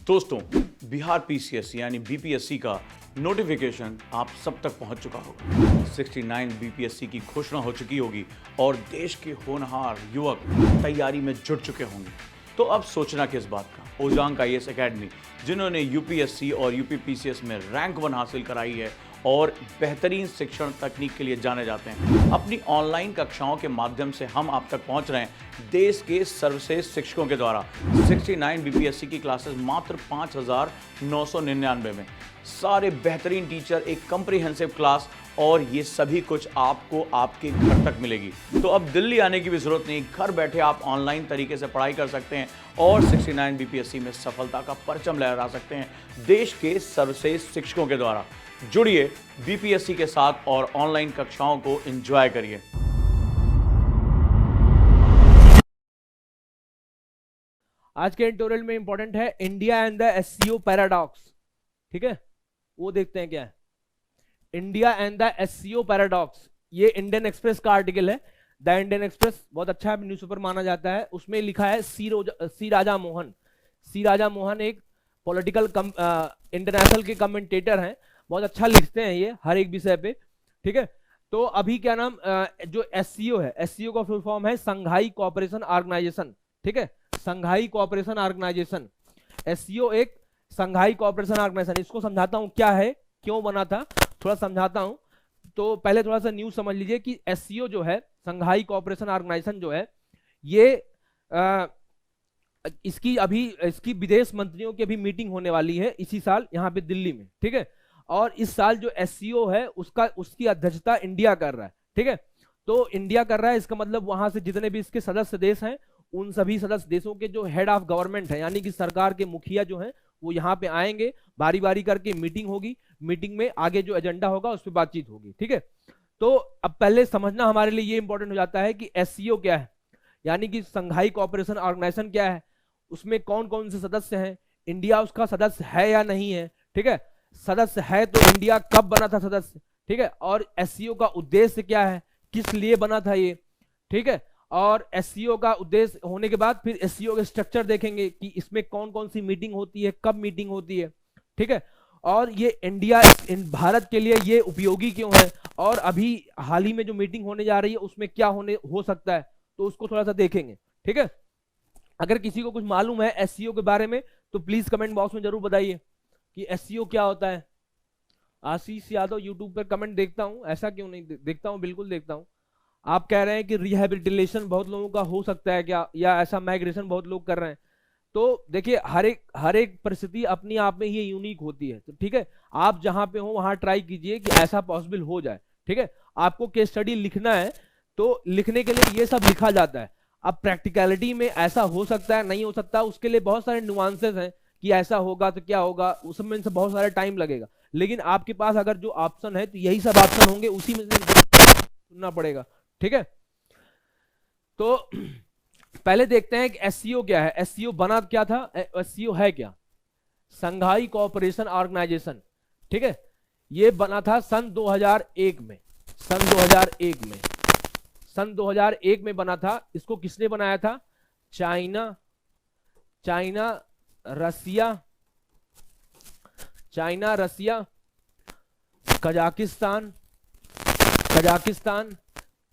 दोस्तों, बिहार पीसीएस यानी बीपीएससी का नोटिफिकेशन आप सब तक पहुंच चुका होगा। 69 बीपीएससी की घोषणा हो चुकी होगी और देश के होनहार युवक तैयारी में जुट चुके होंगे। तो अब सोचना किस बात का, ओजांग आईएएस एकेडमी जिन्होंने यूपीएससी और यूपी पीसीएस में रैंक 1 हासिल कराई है और बेहतरीन शिक्षण तकनीक के लिए जाने जाते हैं, अपनी ऑनलाइन कक्षाओं के माध्यम से हम आप तक पहुंच रहे हैं देश के सर्वश्रेष्ठ शिक्षकों के द्वारा। 69 बीपीएससी की क्लासेस मात्र 5,999 में, सारे बेहतरीन टीचर, एक कम्प्रिहेंसिव क्लास और ये सभी कुछ आपको आपके घर तक मिलेगी। तो अब दिल्ली आने की भी जरूरत नहीं, घर बैठे आप ऑनलाइन तरीके से पढ़ाई कर सकते हैं और 69 बीपीएससी में सफलता का परचम लहरा सकते हैं देश के सर्वश्रेष्ठ शिक्षकों के द्वारा। जुड़िए बीपीएससी के साथ और ऑनलाइन कक्षाओं को एंजॉय करिए। आज के ट्यूटोरियल में इंपॉर्टेंट है India and the SCO paradox. ठीक है, वो देखते हैं क्या है India and the SCO paradox. ये इंडियन एक्सप्रेस का आर्टिकल है। द इंडियन एक्सप्रेस बहुत अच्छा न्यूज़पेपर माना जाता है। उसमें लिखा है सी राजा मोहन। सी राजा मोहन एक पॉलिटिकल इंटरनेशनल के कमेंटेटर हैं, बहुत अच्छा लिखते हैं ये हर एक विषय पे। ठीक है, तो अभी क्या नाम जो एससीओ है, एससीओ का फुल फॉर्म है संघाई कोऑपरेशन ऑर्गेनाइजेशन। ठीक है, संघाई कोऑपरेशन ऑर्गेनाइजेशन। एससीओ एक संघाई कोऑपरेशन ऑर्गेनाइजेशन। इसको समझाता हूं क्या है, क्यों बना था, थोड़ा समझाता हूं। तो पहले थोड़ा सा न्यूज समझ लीजिए कि एससीओ जो है, संघाई कोऑपरेशन ऑर्गेनाइजेशन जो है, ये इसकी विदेश मंत्रियों की अभी मीटिंग होने वाली है इसी साल यहाँ पे दिल्ली में। ठीक है, और इस साल जो एससीओ है उसकी अध्यक्षता इंडिया कर रहा है। ठीक है, तो इंडिया कर रहा है, इसका मतलब वहां से जितने भी इसके सदस्य देश हैं, उन सभी सदस्य देशों के जो हेड ऑफ गवर्नमेंट है, यानी कि सरकार के मुखिया जो हैं, वो यहाँ पे आएंगे, बारी बारी करके मीटिंग होगी। मीटिंग में आगे जो एजेंडा होगा उस पर बातचीत होगी। ठीक है, तो अब पहले समझना हमारे लिए ये इंपॉर्टेंट हो जाता है कि एससीओ क्या है, यानी कि संघाई कोऑपरेशन ऑर्गेनाइजेशन क्या है, उसमें कौन कौन से सदस्य हैं, इंडिया उसका सदस्य है या नहीं है। ठीक है, सदस्य है तो इंडिया कब बना था सदस्य। ठीक है, और एससीओ का उद्देश्य क्या है, किस लिए बना था ये। ठीक है, और एससीओ का उद्देश्य होने के बाद फिर एससीओ के स्ट्रक्चर देखेंगे कि इसमें कौन कौन सी मीटिंग होती है, कब मीटिंग होती है। ठीक है, और ये इंडिया भारत के लिए ये उपयोगी क्यों है, और अभी हाल ही में जो मीटिंग होने जा रही है उसमें क्या हो सकता है, तो उसको थोड़ा सा देखेंगे। ठीक है, अगर किसी को कुछ मालूम है एससीओ के बारे में तो प्लीज कमेंट बॉक्स में जरूर बताइए कि एससीओ क्या होता है। आशीष यादव यूट्यूब पर कमेंट देखता हूं, ऐसा क्यों नहीं देखता हूं, बिल्कुल देखता हूं। आप कह रहे हैं कि रिहेबिलिटेशन बहुत लोगों का हो सकता है क्या, या ऐसा माइग्रेशन बहुत लोग कर रहे हैं। तो देखिए हर एक परिस्थिति अपनी आप में ही यूनिक होती है। तो ठीक है, आप जहां पे हो वहां ट्राई कीजिए कि ऐसा पॉसिबल हो जाए। ठीक है, आपको केस स्टडी लिखना है तो लिखने के लिए ये सब लिखा जाता है। अब प्रैक्टिकलिटी में ऐसा हो सकता है, नहीं हो सकता, उसके लिए बहुत सारे नुआंसेस हैं कि ऐसा होगा तो क्या होगा, उसमें से बहुत सारा टाइम लगेगा। लेकिन आपके पास अगर जो ऑप्शन है तो यही सब ऑप्शन होंगे, उसी में से चुनना पड़ेगा। ठीक है, तो पहले देखते हैं कि एससीओ क्या है। एससीओ बना क्या था, एससीओ है क्या, संघाई कोऑपरेशन ऑर्गेनाइजेशन। ठीक है, ये बना था सन 2001 में। सन 2001 में बना था। इसको किसने बनाया था, चाइना, रसिया, कजाकिस्तान,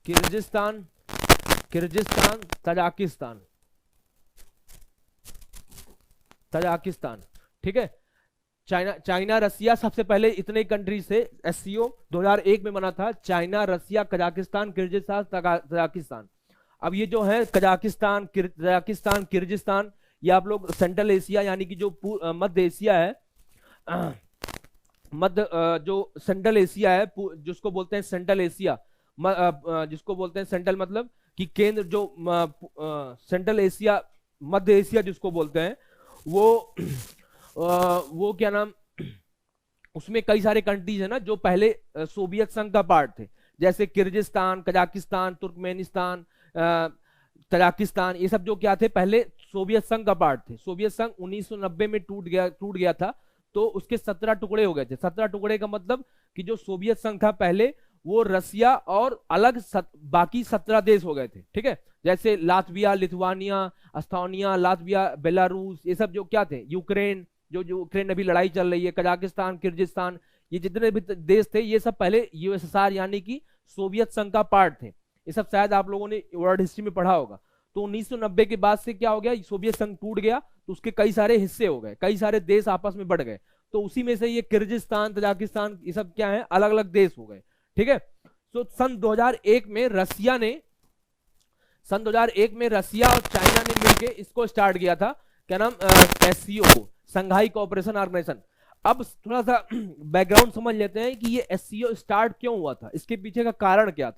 किर्गिस्तान, तजाकिस्तान। ठीक है, चाइना रसिया, सबसे पहले इतने कंट्री से एससीओ 2001 में बना था। चाइना, रसिया, कजाकिस्तान, किर्गिस्तान, तजाकिस्तान। अब ये जो है कजाकिस्तान, किर्गिस्तान, ये आप लोग सेंट्रल एशिया यानी कि जो मध्य एशिया है, जो सेंट्रल एशिया है, जिसको बोलते हैं सेंट्रल एशिया, जिसको बोलते हैं सेंट्रल मतलब कि केंद्र, जो सेंट्रल एशिया, मध्य एशिया जिसको बोलते हैं, वो क्या नाम, उसमें कई सारे कंट्रीज है ना जो पहले सोवियत संघ का पार्ट थे, जैसे किर्गिस्तान, कजाकिस्तान, तुर्कमेनिस्तान, तजाकिस्तान, ये सब जो क्या थे, पहले सोवियत संघ का पार्ट थे। सोवियत संघ 1990 में टूट गया था, तो उसके 17 टुकड़े हो गए थे। 17 टुकड़े का मतलब कि जो सोवियत संघ था पहले, वो रसिया और अलग बाकी 17 देश हो गए थे। ठीक है, जैसे Latvia, Lithuania, Estonia, Latvia, Belarus, ये सब जो क्या थे, यूक्रेन, जो जो यूक्रेन अभी लड़ाई चल रही है, कजाकिस्तान, किर्गिस्तान, ये जितने भी देश थे ये सब पहले यूएसएसआर यानी कि सोवियत संघ का पार्ट थे। ये सब शायद आप लोगों ने वर्ल्ड हिस्ट्री में पढ़ा होगा। तो 1990 के बाद से क्या हो गया, सोवियत संघ टूट गया तो उसके कई सारे हिस्से हो गए, कई सारे देश आपस में बढ़ गए। तो उसी में से ये किर्गिस्तान, तजाकिस्तान, ये सब क्या है, अलग अलग देश हो गए। ठीक है। तो सन 2001 में रसिया और चाइना ने मिलकर इसको स्टार्ट किया था, क्या नाम, एससीओ को, संघाई कोऑपरेशन ऑर्गेनाइजेशन। अब थोड़ा सा बैकग्राउंड समझ लेते हैं कि ये एससीओ स्टार्ट क्यों हुआ था, इसके पीछे का कारण क्या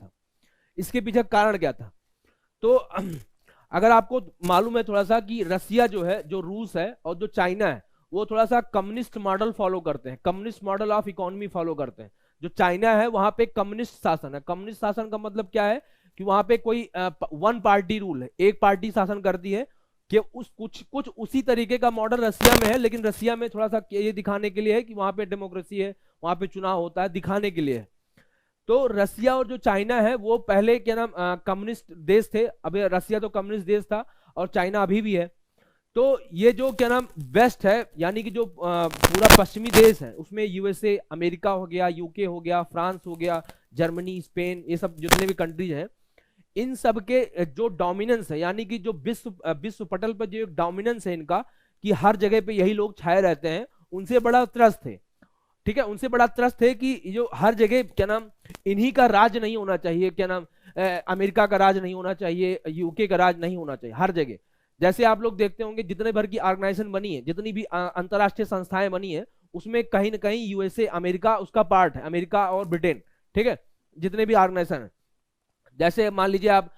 था। तो अगर आपको मालूम है थोड़ा सा कि रसिया जो है, जो रूस है और जो चाइना है, वो थोड़ा सा कम्युनिस्ट मॉडल फॉलो करते हैं, communist model of economy follow करते हैं। जो चाइना है वहां पे कम्युनिस्ट शासन है। कम्युनिस्ट शासन का मतलब क्या है कि वहां पे कोई वन पार्टी रूल है, एक पार्टी शासन करती है, कि कुछ उसी तरीके का मॉडल रसिया में है, लेकिन रसिया में थोड़ा सा ये दिखाने के लिए है कि वहां पे डेमोक्रेसी है, वहां पे चुनाव होता है, दिखाने के लिए है। तो रसिया और जो चाइना है वो पहले क्या नाम कम्युनिस्ट देश थे। अभी रसिया तो कम्युनिस्ट देश था और चाइना अभी भी है। तो ये जो क्या नाम वेस्ट है, यानी कि जो पूरा पश्चिमी देश है, उसमें यूएसए, अमेरिका हो गया, यूके हो गया, फ्रांस हो गया, जर्मनी, स्पेन, ये सब जितने भी कंट्रीज हैं, इन सब के जो डोमिनेंस है, यानी कि जो विश्व पटल पर जो एक डोमिनेंस है इनका, कि हर जगह पे यही लोग छाए रहते हैं, उनसे बड़ा त्रस्त थे। ठीक है, उनसे बड़ा त्रस्त है कि जो हर जगह क्या नाम इन्हीं का राज नहीं होना चाहिए, क्या नाम अमेरिका का राज नहीं होना चाहिए, यूके का राज नहीं होना चाहिए हर जगह। जैसे आप लोग देखते होंगे जितने भर की ऑर्गेनाइजेशन बनी है, जितनी भी अंतरराष्ट्रीय संस्थाएं बनी है, उसमें कहीं ना कहीं यूएसए, अमेरिका उसका पार्ट है, अमेरिका और ब्रिटेन। ठीक है, जितने भी ऑर्गेनाइजेशन है, जैसे मान लीजिए आप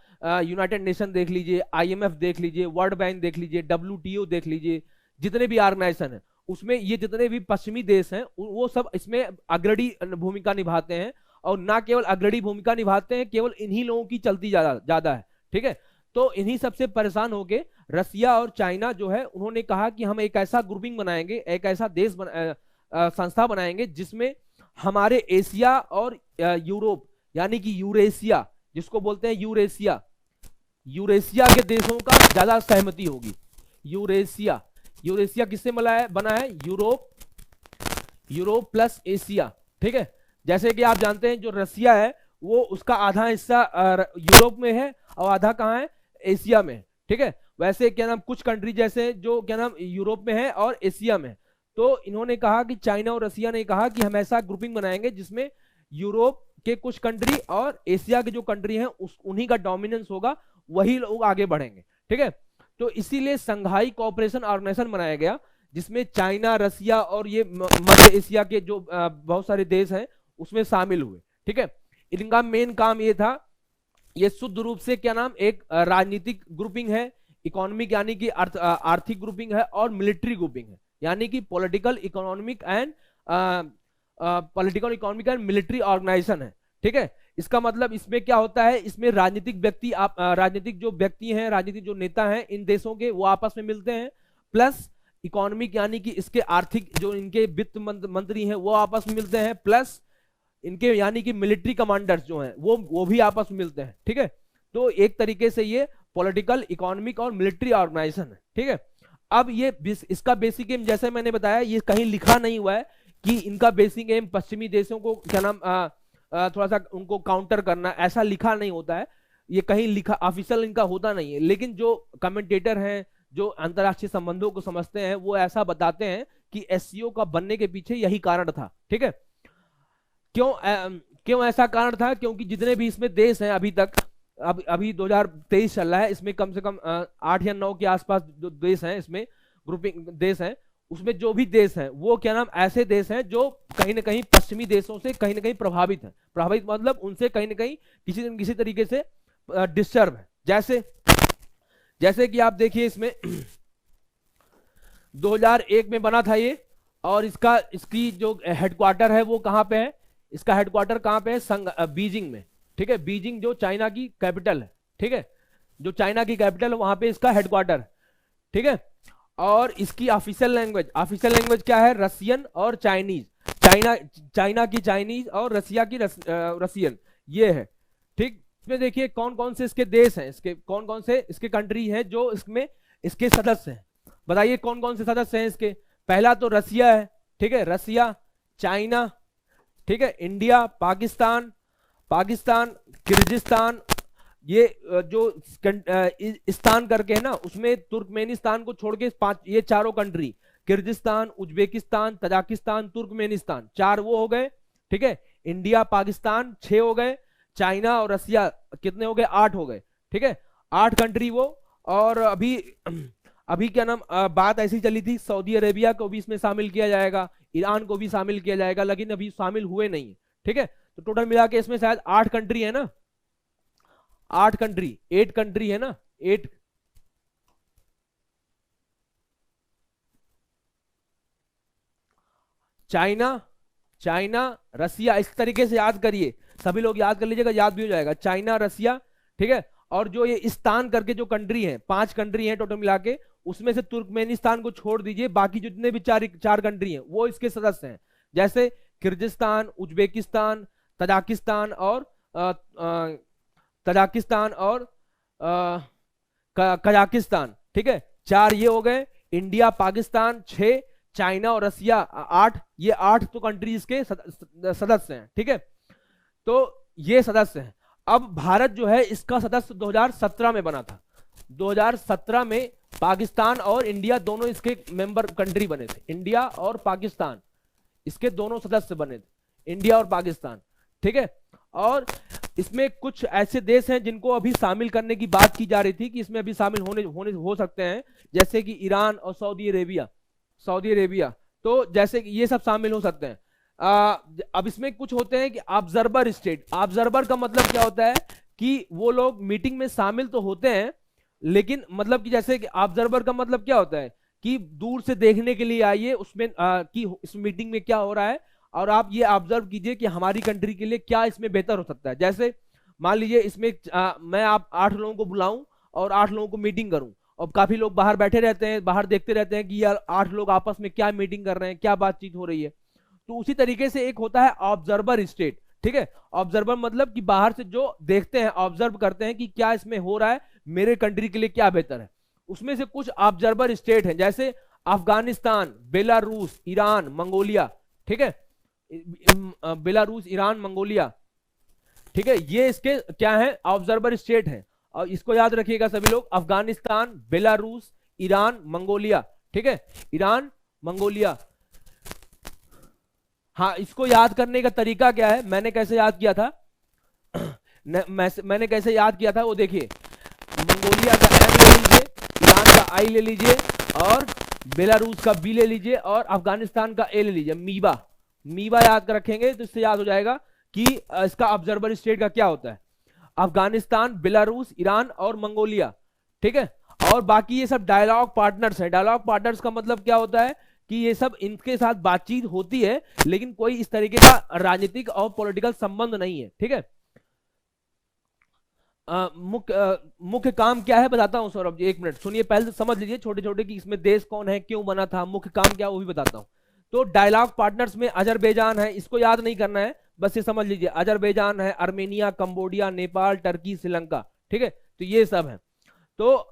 यूनाइटेड नेशन देख लीजिए, आईएमएफ देख लीजिए, वर्ल्ड बैंक देख लीजिए, डब्ल्यूटीओ देख लीजिए, जितने भी ऑर्गेनाइजेशन है उसमें ये जितने भी पश्चिमी देश हैं वो सब इसमें अग्रणी भूमिका निभाते हैं। और ना केवल अग्रणी भूमिका निभाते हैं, केवल इन्हीं लोगों की चलती ज्यादा है। ठीक है, तो इन्हीं सबसे परेशान होके रसिया और चाइना जो है, उन्होंने कहा कि हम एक ऐसा ग्रुपिंग बनाएंगे, एक ऐसा देश संस्था बनाएंगे जिसमें हमारे एशिया और यूरोप, यानी कि यूरेशिया, जिसको बोलते हैं यूरेशिया के देशों का ज्यादा सहमति होगी। यूरेशिया किससे बना है, यूरोप प्लस एशिया। ठीक है, जैसे कि आप जानते हैं जो रसिया है वो उसका आधा हिस्सा यूरोप में है और आधा कहाँ है, एशिया में। ठीक है, वैसे क्या नाम कुछ कंट्री जैसे जो क्या नाम यूरोप में है और एशिया में। तो इन्होंने कहा कि चाइना और रसिया ने कहा कि हम ऐसा ग्रुपिंग बनाएंगे जिसमें यूरोप के कुछ कंट्री और एशिया के जो कंट्री हैं उन्हीं का डोमिनेंस होगा, वही लोग आगे बढ़ेंगे। ठीक है, तो इसीलिए संघाई कोऑपरेशन ऑर्गेनाइजेशन बनाया गया, जिसमें चाइना, रसिया और ये मध्य एशिया के जो बहुत सारे देश हैं उसमें शामिल हुए। ठीक है, इनका मेन काम ये था, ये शुद्ध रूप से क्या नाम एक राजनीतिक ग्रुपिंग है, इकोनॉमिक यानी कि आर्थिक ग्रुपिंग है, और मिलिट्री ग्रुपिंग है, यानी कि political economic and military organisation है। ठीक है, इसका मतलब इसमें क्या होता है, इसमें राजनीतिक जो व्यक्ति हैं, राजनीतिक जो नेता हैं इन देशों के, वो आपस में मिलते हैं, प्लस इकोनॉमिक यानी कि इसके आर्थिक जो इनके वित्त मंत्री हैं वो आपस में मिलते हैं, प्लस इनके यानी कि मिलिट्री कमांडर्स जो हैं वो भी आपस में मिलते हैं। ठीक है, तो एक तरीके से ये पॉलिटिकल, इकोनॉमिक और मिलिट्री ऑर्गेनाइजेशन है। ठीक है, अब ये इसका बेसिक एम, जैसे मैंने बताया, ये कहीं लिखा नहीं हुआ है कि इनका बेसिक एम पश्चिमी देशों को क्या नाम थोड़ा सा उनको काउंटर करना, ऐसा लिखा नहीं होता है, ये कहीं लिखा ऑफिशियल इनका होता नहीं है। लेकिन जो कमेंटेटर हैं, जो अंतरराष्ट्रीय संबंधों को समझते हैं, वो ऐसा बताते हैं कि एससीओ का बनने के पीछे यही कारण था। ठीक है, क्यों ऐसा कारण था, क्योंकि जितने भी इसमें देश हैं अभी तक, अभी 2023 चल रहा है, इसमें कम से कम 8 या 9 के आसपास जो देश हैं, इसमें ग्रुपिंग देश हैं, उसमें जो भी देश हैं वो क्या नाम ऐसे देश हैं जो कहीं ना कहीं पश्चिमी देशों से कहीं ना कहीं प्रभावित हैं। प्रभावित मतलब उनसे कहीं ना कहीं किसी तरीके से डिस्टर्ब है। जैसे कि आप देखिए, इसमें 2001 में बना था ये, और इसकी जो हेडक्वार्टर है वो कहां पे है, इसका हेडक्वार्टर कहां पे है, बीजिंग में। ठीक है, बीजिंग जो चाइना की कैपिटल है। ठीक है, जो चाइना की कैपिटल है वहां पे इसका हेडक्वार्टर। ठीक है, और इसकी ऑफिशियल लैंग्वेज क्या है, रसियन और चाइनीज। चाइना की चाइनीज और रसिया की रसियन, ये है। ठीक, इसमें देखिए कौन कौन से इसके देश हैं, कौन कौन से इसके कंट्री हैं जो इसमें इसके सदस्य हैं। बताइए कौन कौन से सदस्य हैं इसके। पहला तो रसिया है, ठीक है, रसिया, चाइना, ठीक है, इंडिया, पाकिस्तान, किर्गिस्तान, ये जो स्थान करके है ना, उसमें तुर्कमेनिस्तान को छोड़ के पांच, ये चारों country, Kyrgyzstan, Uzbekistan, Tajikistan, Turkmenistan, 4 वो हो गए, ठीक है। इंडिया, पाकिस्तान 6 हो गए, चाइना और रसिया कितने हो गए, 8 हो गए, ठीक है, 8 कंट्री वो। और अभी अभी क्या नाम, बात ऐसी चली थी, सऊदी अरेबिया को भी इसमें शामिल किया जाएगा, ईरान को भी शामिल किया जाएगा, लेकिन अभी शामिल हुए नहीं, ठीक है। तो टोटल मिला के इसमें शायद 8 कंट्री है ना, 8 कंट्री, 8 कंट्री है ना, 8। चाइना, रसिया, इस तरीके से याद करिए, सभी लोग याद कर लीजिएगा, याद भी हो जाएगा, चाइना, रसिया, ठीक है। और जो ये स्थान करके जो कंट्री है, 5 कंट्री है टोटल मिला के, उसमें से तुर्कमेनिस्तान को छोड़ दीजिए, बाकी जितने भी 4 कंट्री हैं वो इसके सदस्य हैं, जैसे किर्गिस्तान, उज्बेकिस्तान, तजाकिस्तान और कजाकिस्तान, ठीक है, 4 ये हो गए। इंडिया, पाकिस्तान 6, चाइना और रसिया 8, ये 8 तो कंट्रीज के सदस्य हैं, ठीक है। तो ये सदस्य हैं। अब भारत जो है इसका सदस्य 2017 में बना था, 2017 में पाकिस्तान और इंडिया दोनों इसके मेंबर कंट्री बने थे, इंडिया और पाकिस्तान इसके दोनों सदस्य बने थे, इंडिया और पाकिस्तान, ठीक है। और इसमें कुछ ऐसे देश हैं जिनको अभी शामिल करने की बात की जा रही थी कि इसमें अभी शामिल हो सकते हैं, जैसे कि ईरान और सऊदी अरेबिया, तो जैसे कि ये सब शामिल हो सकते हैं। अब इसमें कुछ होते हैं कि ऑब्जर्वर स्टेट, ऑब्जर्वर का मतलब क्या होता है कि वो लोग मीटिंग में शामिल तो होते हैं, लेकिन मतलब कि जैसे कि ऑब्जर्वर का मतलब क्या होता है कि दूर से देखने के लिए आइए उसमें कि इस मीटिंग में क्या हो रहा है, और आप ये ऑब्जर्व कीजिए कि हमारी कंट्री के लिए क्या इसमें बेहतर हो सकता है। जैसे मान लीजिए इसमें मैं आप 8 लोगों को बुलाऊं और 8 लोगों को मीटिंग करूं, और काफी लोग बाहर बैठे रहते हैं, बाहर देखते रहते हैं कि यार 8 लोग आपस में क्या मीटिंग कर रहे हैं, क्या बातचीत हो रही है। तो उसी तरीके से एक होता है ऑब्जर्वर स्टेट, ठीक है। ऑब्जर्वर मतलब कि बाहर से जो देखते हैं, ऑब्जर्व करते हैं कि क्या इसमें हो रहा है, मेरे कंट्री के लिए क्या बेहतर है। उसमें से कुछ ऑब्जर्वर स्टेट हैं, जैसे अफगानिस्तान, बेलारूस, ईरान, मंगोलिया, ठीक है, बेलारूस, ईरान, मंगोलिया, ठीक है, ये इसके क्या है, ऑब्जर्वर स्टेट है। और इसको याद रखिएगा सभी लोग, अफगानिस्तान, बेलारूस, ईरान, मंगोलिया, ठीक है, ईरान, मंगोलिया। हाँ, इसको याद करने का तरीका क्या है, मैंने कैसे याद किया था मैंने कैसे याद किया था वो देखिए, मंगोलिया का एम ले लीजिए, ईरान का आई ले लीजिए, और बेलारूस का बी ले लीजिए, और अफगानिस्तान का ए ले लीजिए, मीबा याद कर रखेंगे तो इससे याद हो जाएगा कि इसका ऑब्जर्वर स्टेट का क्या होता है। अफगानिस्तान, बेलारूस, ईरान और मंगोलिया, ठीक है। और बाकी ये सब डायलॉग पार्टनर्स हैं। डायलॉग पार्टनर्स का मतलब क्या होता है कि ये सब इनके साथ बातचीत होती है, लेकिन कोई इस तरीके का राजनीतिक और पॉलिटिकल संबंध नहीं है, ठीक है। मुख्य काम क्या है बताता हूं सौरभ जी, 1 मिनट सुनिए, पहले समझ लीजिए छोटे छोटे कि इसमें देश कौन है, क्यों बना था, मुख्य काम क्या, वो भी बताता हूं। तो डायलॉग पार्टनर्स में अजरबैजान है, इसको याद नहीं करना है, बस ये समझ लीजिए, अजरबैजान है, Armenia, Cambodia, Nepal, Turkey, Sri Lanka, ठीक है। तो ये सब है, तो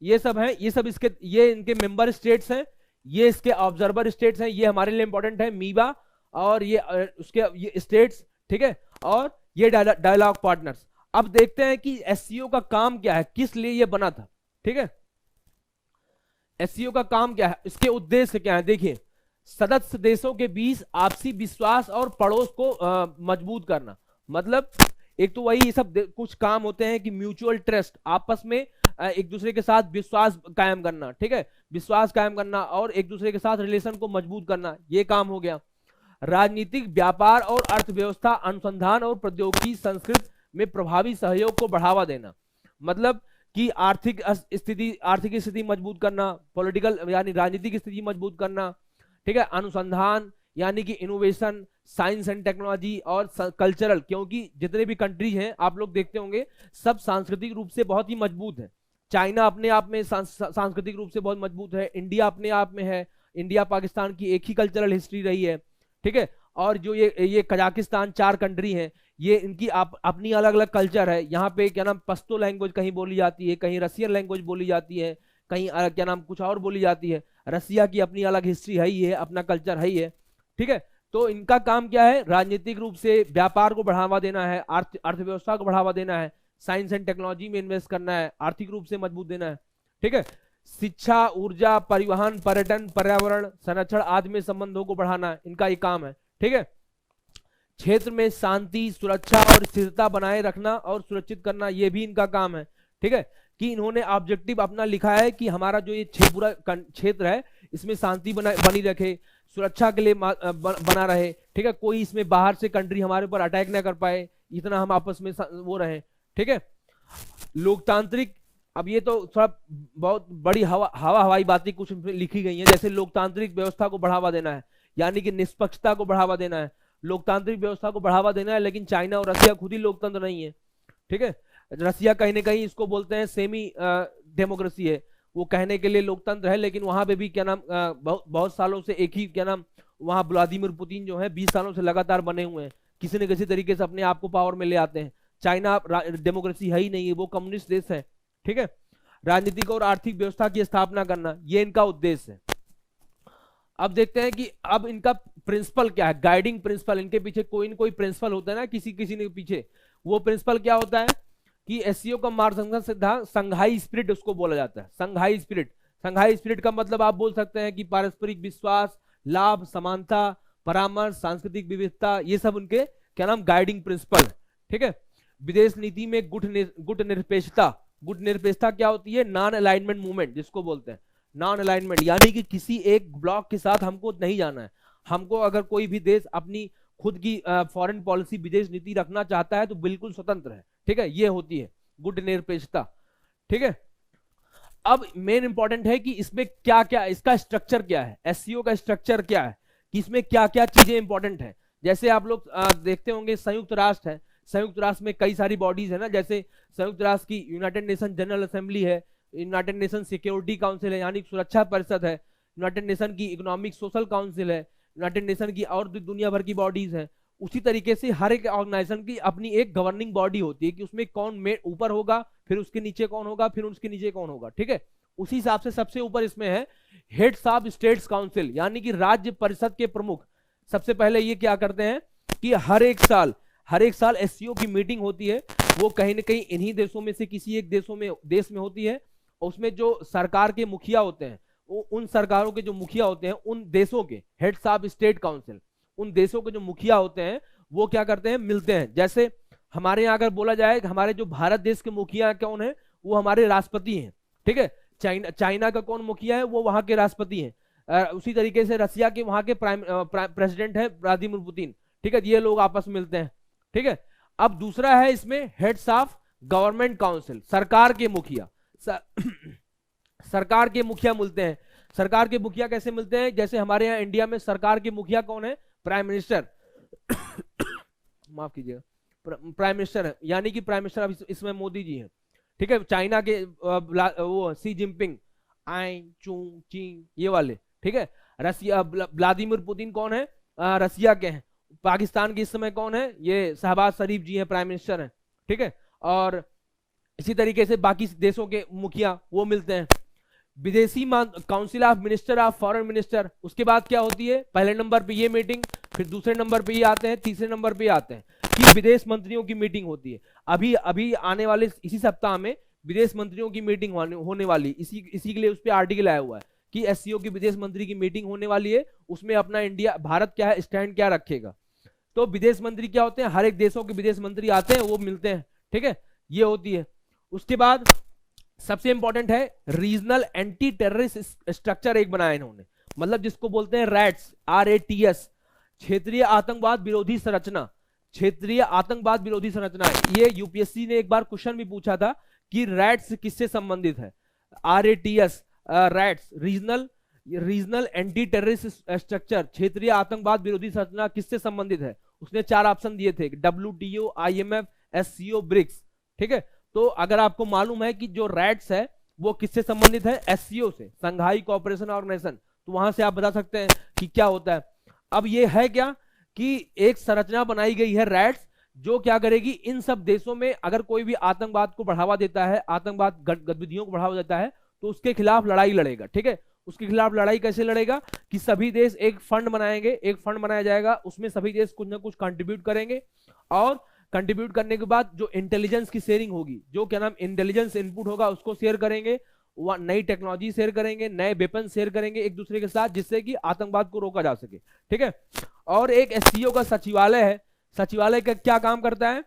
ये सब है, ये सब इसके, ये इनके मेंबर स्टेट्स हैं, ये इसके ऑब्जर्वर स्टेट्स हैं, ये हमारे लिए इंपॉर्टेंट है, मीबा, और ये उसके ये स्टेट्स, ठीक है, और ये डायलॉग पार्टनर्स। अब देखते हैं कि एससीओ का काम क्या है, किस लिए ये बना था, ठीक है। एससीओ का काम क्या है, इसके उद्देश्य क्या है, देखिए, सदस्य देशों के बीच आपसी विश्वास और पड़ोस को मजबूत करना। मतलब एक तो वही सब कुछ काम होते हैं कि म्यूचुअल ट्रस्ट, आपस में एक दूसरे के साथ विश्वास कायम करना, ठीक है, विश्वास कायम करना, और एक दूसरे के साथ रिलेशन को मजबूत करना, ये काम हो गया। राजनीतिक, व्यापार और अर्थव्यवस्था, अनुसंधान और प्रौद्योगिकी, संस्कृत में प्रभावी सहयोग को बढ़ावा देना। मतलब कि आर्थिक स्थिति मजबूत करना, पॉलिटिकल यानी राजनीतिक स्थिति मजबूत करना, ठीक है, अनुसंधान यानी कि इनोवेशन, साइंस एंड टेक्नोलॉजी, और कल्चरल, क्योंकि जितने भी कंट्रीज हैं आप लोग देखते होंगे सब सांस्कृतिक रूप से बहुत ही मजबूत है। चाइना अपने आप में सांस्कृतिक रूप से बहुत मजबूत है, इंडिया अपने आप में है, इंडिया पाकिस्तान की एक ही कल्चरल हिस्ट्री रही है, ठीक है। और जो ये कजाकिस्तान, 4 कंट्री हैं, ये इनकी अपनी अलग अलग कल्चर है। यहाँ पे क्या नाम, पश्तो लैंग्वेज कहीं बोली जाती है, कहीं रशियन लैंग्वेज बोली जाती है, कहीं क्या नाम कुछ और बोली जाती है। रसिया की अपनी अलग हिस्ट्री है ही है, अपना कल्चर है ही है, ठीक है। तो इनका काम क्या है, राजनीतिक रूप से व्यापार को बढ़ावा देना है, अर्थव्यवस्था को बढ़ावा देना है, साइंस एंड टेक्नोलॉजी में इन्वेस्ट करना है, आर्थिक रूप से मजबूत देना है, ठीक है। शिक्षा, ऊर्जा, परिवहन, पर्यटन, पर्यावरण संरक्षण आदि में संबंधों को बढ़ाना है, इनका ये काम है, ठीक है। क्षेत्र में शांति, सुरक्षा और स्थिरता बनाए रखना और सुरक्षित करना, ये भी इनका काम है, ठीक है। कि इन्होंने ऑब्जेक्टिव अपना लिखा है कि हमारा जो ये पूरा क्षेत्र है इसमें शांति बनी रखे, सुरक्षा के लिए बना रहे, ठीक है। कोई इसमें बाहर से कंट्री हमारे ऊपर अटैक ना कर पाए, इतना हम आपस में वो रहे, ठीक है। लोकतांत्रिक, अब ये तो थोड़ा बहुत बड़ी हवाई बातें कुछ लिखी गई हैं, जैसे लोकतांत्रिक व्यवस्था को बढ़ावा देना है, यानी कि निष्पक्षता को बढ़ावा देना है, लोकतांत्रिक व्यवस्था को बढ़ावा देना है। लेकिन चाइना और रसिया खुद ही लोकतंत्र नहीं है, ठीक है। रसिया कहीं ना कहीं इसको बोलते हैं सेमी डेमोक्रेसी है, वो कहने के लिए लोकतंत्र है, लेकिन वहां पे भी क्या नाम बहुत सालों से एक ही क्या नाम, वहां व्लादिमीर पुतिन जो है 20 सालों से लगातार बने हुए हैं, किसी न किसी तरीके से अपने आप को पावर में ले आते हैं। चाइना डेमोक्रेसी है ही नहीं है, वो कम्युनिस्ट देश है, ठीक है। राजनीतिक और आर्थिक व्यवस्था की स्थापना करना, ये इनका उद्देश्य है। अब देखते हैं कि अब इनका प्रिंसिपल क्या है, गाइडिंग प्रिंसिपल, इनके पीछे कोई न कोई प्रिंसिपल होता है ना, किसी किसी के पीछे। वो प्रिंसिपल क्या होता है कि एससीओ का मार्गदर्शन सिद्धांत संघाई स्पिरिट उसको बोला जाता है, संघाई स्पिरिट। संघाई स्पिरिट का मतलब आप बोल सकते हैं कि पारस्परिक विश्वास, लाभ, समानता, परामर्श, सांस्कृतिक विविधता, ये सब उनके क्या नाम गाइडिंग प्रिंसिपल, ठीक है। विदेश नीति में गुट निरपेक्षता, गुट निरपेक्षता क्या होती है, नॉन अलाइनमेंट मूवमेंट जिसको बोलते हैं, नॉन अलाइनमेंट, यानी कि किसी एक ब्लॉक के साथ हमको नहीं जाना है। हमको अगर कोई भी देश अपनी खुद की फॉरेन पॉलिसी, विदेश नीति रखना चाहता है तो बिल्कुल स्वतंत्र है, ठीक है। ये होती है गुट निरपेक्षता, ठीक है। अब मेन इंपॉर्टेंट है कि इसमें क्या क्या, इसका स्ट्रक्चर क्या है, एससीओ का स्ट्रक्चर क्या है, कि इसमें क्या क्या चीजें इंपॉर्टेंट है। जैसे आप लोग देखते होंगे संयुक्त राष्ट्र है, संयुक्त राष्ट्र में कई सारी बॉडीज है ना, जैसे संयुक्त राष्ट्र की यूनाइटेड नेशन जनरल असेंबली है, यूनाइटेड नेशन सिक्योरिटी काउंसिल है यानी सुरक्षा परिषद है, यूनाइटेड नेशन की इकोनॉमिक सोशल काउंसिल है, यूनाइटेड नेशन की और दुनिया भर की बॉडीज है। उसी तरीके से हर एक ऑर्गेनाइजेशन की अपनी एक गवर्निंग बॉडी होती है कि उसमें कौन ऊपर होगा, फिर उसके नीचे कौन होगा, फिर उसके नीचे कौन होगा, ठीक है। उसी हिसाब से सबसे ऊपर इसमें है हेड्स ऑफ स्टेट्स काउंसिल, यानी कि राज्य परिषद के प्रमुख। सबसे पहले ये क्या करते हैं कि हर एक साल एससीओ की मीटिंग होती है, वो कहीं ना कहीं इन्हीं देशों में से किसी एक देश में होती है। उसमें जो सरकार के मुखिया होते हैं, उन सरकारों के जो मुखिया होते हैं, उन देशों के हेड्स ऑफ स्टेट काउंसिल, उन देशों के जो मुखिया होते हैं वो क्या करते हैं, मिलते हैं। जैसे हमारे यहाँ अगर बोला जाए हमारे जो भारत देश के मुखिया कौन है, वो हमारे राष्ट्रपति हैं, ठीक है। चाइना का कौन मुखिया है, वो वहां के राष्ट्रपति हैं। उसी तरीके से रसिया के वहां के प्रेसिडेंट है व्लादिमीर पुतिन, ठीक है। ये लोग आपस में मिलते हैं, ठीक है। अब दूसरा है इसमें हेड्स ऑफ गवर्नमेंट काउंसिल, सरकार के मुखिया। सरकार के मुखिया मिलते हैं। सरकार के मुखिया कैसे मिलते हैं, जैसे हमारे यहाँ इंडिया में सरकार के मुखिया कौन है, प्राइम मिनिस्टर माफ कीजिएगा, प्राइम मिनिस्टर है, यानी कि प्राइम मिनिस्टर अब इसमें मोदी जी हैं, ठीक है। चाइना के वो सी जिनपिंग, आई चू ची, ये वाले, ठीक है। रसिया व्लादिमीर पुतिन कौन है, रसिया के हैं। पाकिस्तान के इस समय कौन है, ये शहबाज शरीफ जी हैं, प्राइम मिनिस्टर हैं, ठीक है। और इसी तरीके से बाकी देशों के मुखिया वो मिलते हैं। विदेशी council of minister of foreign minister, उसके बाद क्या होती है, पहले नंबर पे ये मीटिंग, फिर दूसरे नंबर पे ये आते हैं, तीसरे नंबर पे आते हैं कि विदेश मंत्रियों की मीटिंग होती है। अभी आने वाले इसी सप्ताह में विदेश मंत्रियों की मीटिंग होने वाली, इसी के लिए उस पर आर्टिकल आया हुआ है कि एससीओ की विदेश मंत्री की मीटिंग होने वाली है, उसमें अपना इंडिया, भारत क्या है, स्टैंड क्या रखेगा। तो विदेश मंत्री क्या होते हैं, हर एक देशों के विदेश मंत्री आते हैं, वो मिलते हैं, ठीक है, ये होती है। उसके बाद सबसे इंपॉर्टेंट है रीजनल एंटी टेररिस्ट स्ट्रक्चर एक बनाया इन्होंने, मतलब जिसको बोलते हैं रैट्स, RATS, क्षेत्रीय आतंकवाद विरोधी संरचना। क्षेत्रीय आतंकवाद विरोधी संरचना, ये यूपीएससी ने एक बार क्वेश्चन भी पूछा था कि रैट्स किससे संबंधित है। RATS, rats, regional anti terrorist structure, क्षेत्रीय आतंकवाद विरोधी संरचना किससे संबंधित है। उसने 4 ऑप्शन दिए थे, WTO, IMF, SCO, ब्रिक्स, ठीक है। तो अगर आपको मालूम है कि जो रैट्स है वो किससे संबंधित है, SCO से, संघाई कोऑपरेशन ऑर्गेनाइजेशन, तो वहां से आप बता सकते हैं कि क्या होता है। अब ये है क्या कि एक संरचना बनाई गई है रैट्स, जो क्या करेगी, इन सब देशों में अगर कोई भी आतंकवाद को बढ़ावा देता है, आतंकवाद गतिविधियों को बढ़ावा देता है, तो उसके खिलाफ लड़ाई लड़ेगा, ठीक है। उसके खिलाफ लड़ाई कैसे लड़ेगा कि सभी देश एक फंड बनाएंगे, एक फंड बनाया जाएगा, उसमें सभी देश कुछ ना कुछ कंट्रीब्यूट करेंगे, और कंट्रीब्यूट करने के बाद जो इंटेलिजेंस की शेयरिंग होगी, जो क्या नाम इंटेलिजेंस इनपुट होगा उसको शेयर करेंगे, नई टेक्नोलॉजी शेयर करेंगे, नए वेपन शेयर करेंगे एक दूसरे के साथ, जिससे कि आतंकवाद को रोका जा सके। ठीक है। और एक एससीओ का सचिवालय है, सचिवालय का क्या काम करता है?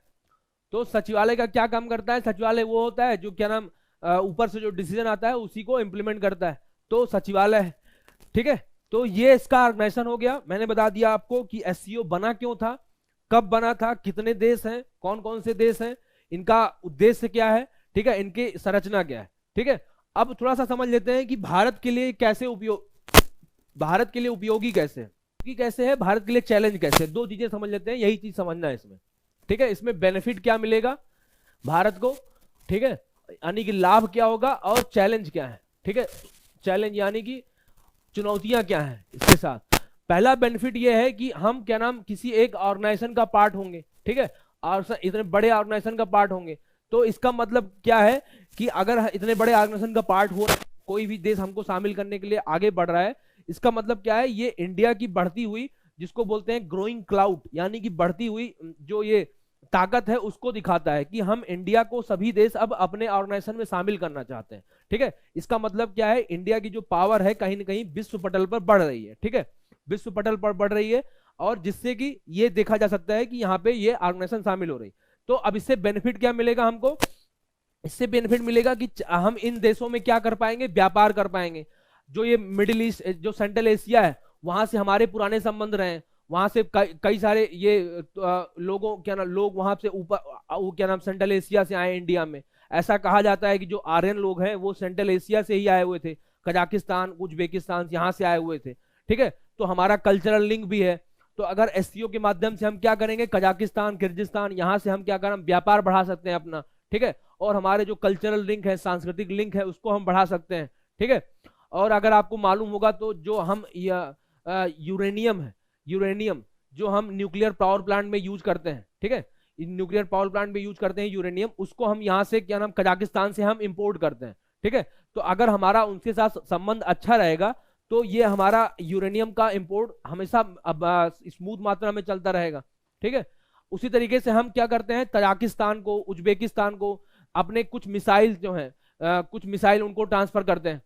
तो सचिवालय का क्या काम करता है? सचिवालय वो होता है जो क्या नाम ऊपर से जो डिसीजन आता है उसी को इंप्लीमेंट करता है, तो सचिवालय है। ठीक है। तो ये इसका ऑर्गेनाइजेशन हो गया। मैंने बता दिया आपको कि एससीओ बना क्यों था, कब बना था, कितने देश हैं, कौन कौन से देश हैं, इनका उद्देश्य क्या है, ठीक है, इनकी संरचना क्या है। ठीक है। अब थोड़ा सा समझ लेते हैं कि भारत के लिए कैसे भारत के लिए उपयोगी कैसे है, भारत के लिए चैलेंज कैसे है। दो चीजें समझ लेते हैं, यही चीज समझना है इसमें। ठीक है। इसमें बेनिफिट क्या मिलेगा भारत को, ठीक है, यानी कि लाभ क्या होगा, और चैलेंज क्या है। ठीक है। चैलेंज यानी कि चुनौतियां क्या हैं इसके साथ। पहला बेनिफिट ये है कि हम क्या नाम किसी एक ऑर्गेनाइजेशन का पार्ट होंगे। ठीक है। और इतने बड़े ऑर्गेनाइजेशन का पार्ट होंगे, तो इसका मतलब क्या है कि अगर इतने बड़े ऑर्गेनाइजेशन का पार्ट हो, कोई भी देश हमको शामिल करने के लिए आगे बढ़ रहा है, इसका मतलब क्या है, ये इंडिया की बढ़ती हुई, जिसको बोलते हैं ग्रोइंग क्लाउड, यानी कि बढ़ती हुई जो ये ताकत है उसको दिखाता है कि हम इंडिया को सभी देश अब अपने ऑर्गेनाइजेशन में शामिल करना चाहते हैं। ठीक है। इसका मतलब क्या है, इंडिया की जो पावर है कहीं ना कहीं विश्व पटल पर बढ़ रही है। ठीक है। विश्व पटल पर बढ़ रही है, और जिससे कि ये देखा जा सकता है कि यहाँ पे ये ऑर्गेनाइजेशन शामिल हो रही। तो अब इससे बेनिफिट क्या मिलेगा हमको? इससे बेनिफिट मिलेगा कि हम इन देशों में क्या कर पाएंगे, व्यापार कर पाएंगे। जो ये मिडिल ईस्ट, जो सेंट्रल एशिया है, वहां से हमारे पुराने संबंध रहे, वहां से कई सारे ये लोगों क्या नाम लोग वहां से ऊपर क्या नाम सेंट्रल एशिया से आए इंडिया में। ऐसा कहा जाता है कि जो आर्यन लोग हैं वो सेंट्रल एशिया से ही आए हुए थे, कजाकिस्तान, उज्बेकिस्तान, यहाँ से आए हुए थे। ठीक है। तो हमारा कल्चरल लिंक भी है। तो अगर एससीओ के माध्यम से हम क्या करेंगे, कजाकिस्तान, किर्गिस्तान, यहाँ से हम क्या करें, व्यापार बढ़ा सकते हैं अपना। ठीक है। और हमारे जो कल्चरल लिंक है, सांस्कृतिक लिंक है, उसको हम बढ़ा सकते हैं। ठीक है। और अगर आपको मालूम होगा तो जो हम यूरेनियम है, यूरेनियम जो हम न्यूक्लियर पावर प्लांट में यूज करते हैं, ठीक है, न्यूक्लियर पावर प्लांट में यूज करते हैं यूरेनियम, उसको हम यहाँ से क्या नाम कजाकिस्तान से हम इंपोर्ट करते हैं। ठीक है। तो अगर हमारा उनके साथ संबंध अच्छा रहेगा तो ये हमारा यूरेनियम का इंपोर्ट हमेशा स्मूथ मात्रा में चलता रहेगा। ठीक है। उसी तरीके से हम क्या करते हैं, तजाकिस्तान को, उज्बेकिस्तान को अपने कुछ मिसाइल जो हैं, कुछ मिसाइल उनको ट्रांसफर करते हैं।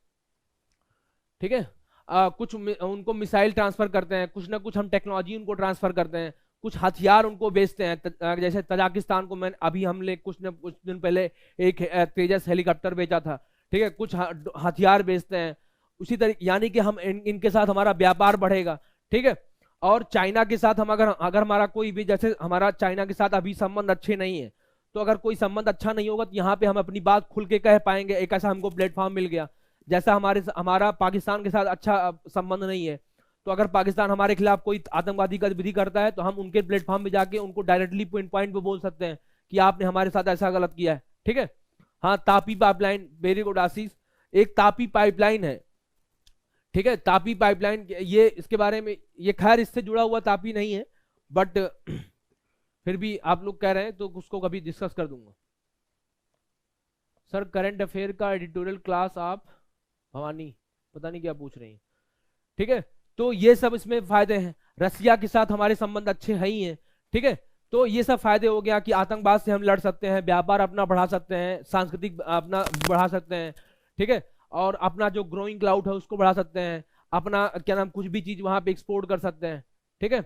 ठीक है। कुछ उनको मिसाइल ट्रांसफर करते हैं, कुछ ना कुछ हम टेक्नोलॉजी उनको ट्रांसफर करते हैं, कुछ हथियार उनको बेचते हैं। जैसे तजाकिस्तान को मैंने अभी हमने कुछ दिन पहले एक तेजस हेलीकॉप्टर बेचा था। ठीक है। कुछ हथियार बेचते हैं। उसी तरीके यानी कि हम इनके साथ हमारा व्यापार बढ़ेगा। ठीक है। और चाइना के साथ हम अगर हमारा कोई भी, जैसे हमारा चाइना के साथ अभी संबंध अच्छे नहीं है, तो अगर कोई संबंध अच्छा नहीं होगा तो यहाँ पे हम अपनी बात खुल के कह पाएंगे। एक ऐसा हमको प्लेटफॉर्म मिल गया। जैसा हमारा पाकिस्तान के साथ अच्छा संबंध नहीं है, तो अगर पाकिस्तान हमारे खिलाफ कोई आतंकवादी गतिविधि करता है तो हम उनके प्लेटफॉर्म में जाके उनको डायरेक्टली पॉइंट पे बोल सकते हैं कि आपने हमारे साथ ऐसा गलत किया है। ठीक है। हाँ, तापी पाइपलाइन, वेरी गुड आशीष। एक तापी पाइपलाइन है। ठीक है। तापी पाइपलाइन, ये इसके बारे में, ये खैर इससे जुड़ा हुआ तापी नहीं है, बट फिर भी आप लोग कह रहे हैं तो उसको कभी डिस्कस कर दूंगा। सर करंट अफेयर का एडिटोरियल क्लास आप, भवानी पता नहीं क्या पूछ रही हैं। ठीक है। तो ये सब इसमें फायदे हैं। रसिया के साथ हमारे संबंध अच्छे है ही हैं। ठीक है। तो ये सब फायदे हो गया कि आतंकवाद से हम लड़ सकते हैं, व्यापार अपना बढ़ा सकते हैं, सांस्कृतिक अपना बढ़ा सकते हैं। ठीक है। और अपना जो ग्रोइंग क्लाउड है उसको बढ़ा सकते हैं, अपना क्या नाम कुछ भी चीज वहां पे एक्सपोर्ट कर सकते हैं। ठीक है।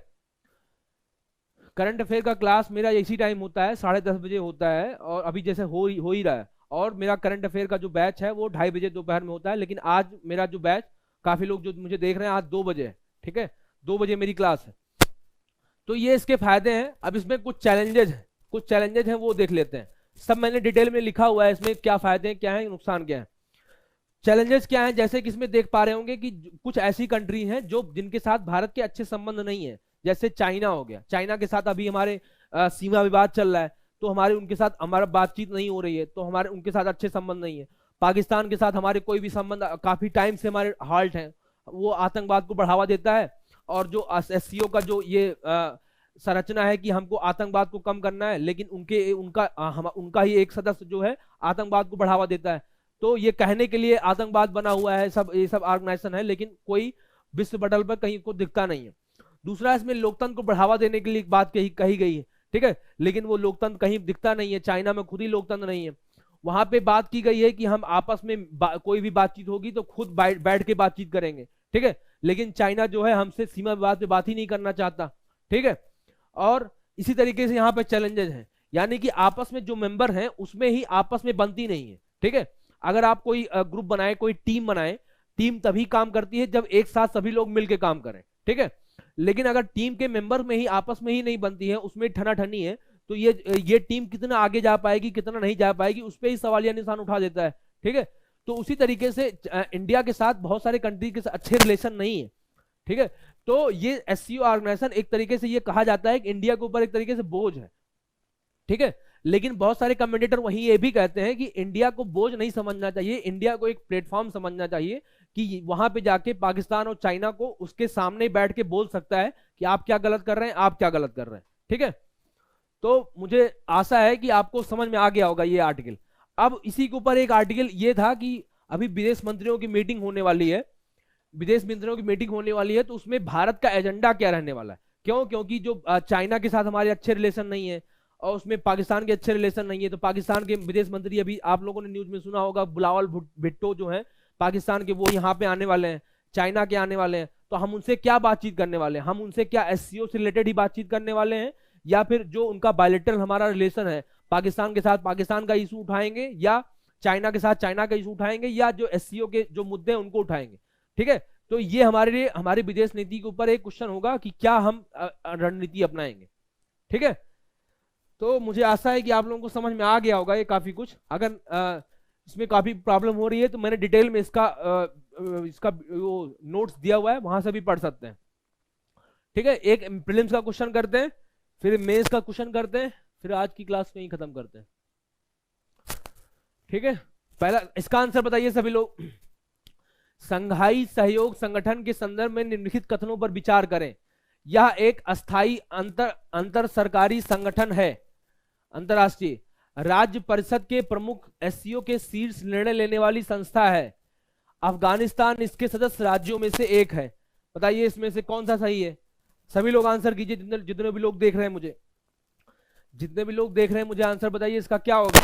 करंट अफेयर का क्लास मेरा इसी टाइम होता है, 10:30 बजे होता है, और अभी जैसे हो ही रहा है। और मेरा करंट अफेयर का जो बैच है वो 2:30 बजे दोपहर में होता है, लेकिन आज मेरा जो बैच, काफी लोग जो मुझे देख रहे हैं, आज 2 बजे है। ठीक है। 2 बजे मेरी क्लास है। तो ये इसके फायदे हैं। अब इसमें कुछ चैलेंजेस हैं, वो देख लेते हैं। सब मैंने डिटेल में लिखा हुआ है, इसमें क्या फायदे हैं, क्या है नुकसान, क्या है। चैलेंजेस क्या है, जैसे कि इसमें देख पा रहे होंगे कि कुछ ऐसी कंट्री हैं जो जिनके साथ भारत के अच्छे संबंध नहीं है। जैसे चाइना हो गया, चाइना के साथ अभी हमारे सीमा विवाद चल रहा है, तो हमारे उनके साथ हमारा बातचीत नहीं हो रही है, तो हमारे उनके साथ अच्छे संबंध नहीं है। पाकिस्तान के साथ हमारे कोई भी संबंध काफी टाइम से हमारे हाल्ट हैं, वो आतंकवाद को बढ़ावा देता है। और जो एससीओ का जो ये संरचना है कि हमको आतंकवाद को कम करना है, लेकिन उनका ही एक सदस्य जो है आतंकवाद को बढ़ावा देता है। तो ये कहने के लिए आतंकवाद बना हुआ है, सब ये सब ऑर्गेनाइजेशन है, लेकिन कोई विश्व पटल पर कहीं को दिखता नहीं है। दूसरा, इसमें लोकतंत्र को बढ़ावा देने के लिए एक बात कही गई है, ठीक है, लेकिन वो लोकतंत्र कहीं दिखता नहीं है। चाइना में खुद ही लोकतंत्र नहीं है। वहां पे बात की गई है कि हम आपस में कोई भी बातचीत होगी तो खुद बैठ के बातचीत करेंगे, ठीक है, लेकिन चाइना जो है हमसे सीमा विवाद पे बात ही नहीं करना चाहता, ठीक है। और इसी तरीके से यहाँ पे चैलेंजेस हैं, यानी कि आपस में जो मेंबर हैं उसमें ही आपस में बनती नहीं है, ठीक है। अगर आप कोई ग्रुप बनाए, कोई टीम बनाए, टीम तभी काम करती है जब एक साथ सभी लोग मिलकर काम करें, ठीक है। लेकिन अगर टीम के मेंबर में ही आपस में ही नहीं बनती है, उसमें ठनाठनी है, तो ये टीम कितना आगे जा पाएगी, कितना नहीं जा पाएगी, उस पर ही सवालिया निशान उठा देता है, ठीक है। तो उसी तरीके से इंडिया के साथ बहुत सारे कंट्री के साथ अच्छे रिलेशन नहीं है, ठीक है। तो ये एससीओ ऑर्गेनाइजेशन एक तरीके से ये कहा जाता है कि इंडिया के ऊपर एक तरीके से बोझ है, ठीक है। लेकिन बहुत सारे कमेंटेटर वहीं ये भी कहते हैं कि इंडिया को बोझ नहीं समझना चाहिए, इंडिया को एक प्लेटफॉर्म समझना चाहिए कि वहां पे जाके पाकिस्तान और चाइना को उसके सामने बैठ के बोल सकता है कि आप क्या गलत कर रहे हैं, आप क्या गलत कर रहे हैं, ठीक है। तो मुझे आशा है कि आपको समझ में आ गया होगा ये आर्टिकल। अब इसी के ऊपर एक आर्टिकल ये था कि अभी विदेश मंत्रियों की मीटिंग होने वाली है, विदेश मंत्रियों की मीटिंग होने वाली है, तो उसमें भारत का एजेंडा क्या रहने वाला है। क्यों? क्योंकि जो चाइना के साथ हमारे अच्छे रिलेशन नहीं है और उसमें पाकिस्तान के अच्छे रिलेशन नहीं है, तो पाकिस्तान के विदेश मंत्री, अभी आप लोगों ने न्यूज में सुना होगा, बिलावल भुट्टो जो है पाकिस्तान के, वो यहाँ पे आने वाले हैं, चाइना के आने वाले हैं। तो हम उनसे क्या बातचीत करने वाले हैं? हम उनसे क्या एससीओ से रिलेटेड ही बातचीत करने वाले हैं, या फिर जो उनका बायलैटरल हमारा रिलेशन है पाकिस्तान के साथ पाकिस्तान का इशू उठाएंगे, या चाइना के साथ चाइना का इशू उठाएंगे, या जो एससीओ के जो मुद्दे हैं उनको उठाएंगे, ठीक है। तो ये हमारे लिए, हमारी विदेश नीति के ऊपर एक क्वेश्चन होगा कि क्या हम रणनीति अपनाएंगे, ठीक है। तो मुझे आशा है कि आप लोगों को समझ में आ गया होगा ये काफी कुछ। अगर इसमें काफी प्रॉब्लम हो रही है तो मैंने डिटेल में इसका वो नोट्स दिया हुआ है, वहां से भी पढ़ सकते हैं, ठीक है। एक प्रीलिम्स का क्वेश्चन करते हैं, फिर मेंस का क्वेश्चन करते हैं, फिर आज की क्लास को यहीं खत्म करते हैं, ठीक है। पहला इसका आंसर बताइए सभी लोग। संघाई सहयोग संगठन के संदर्भ में निम्नलिखित कथनों पर विचार करें। यह एक अस्थाई अंतर सरकारी संगठन है, अंतरराष्ट्रीय राज्य परिषद के प्रमुख एससीओ के शीर्ष निर्णय लेने वाली संस्था है। अफगानिस्तान इसके सदस्य राज्यों में से एक है। बताइए इसमें से कौन सा सही है? सभी लोग आंसर कीजिए, जितने भी लोग देख रहे हैं मुझे, जितने भी लोग देख रहे हैं मुझे आंसर बताइए इसका क्या होगा।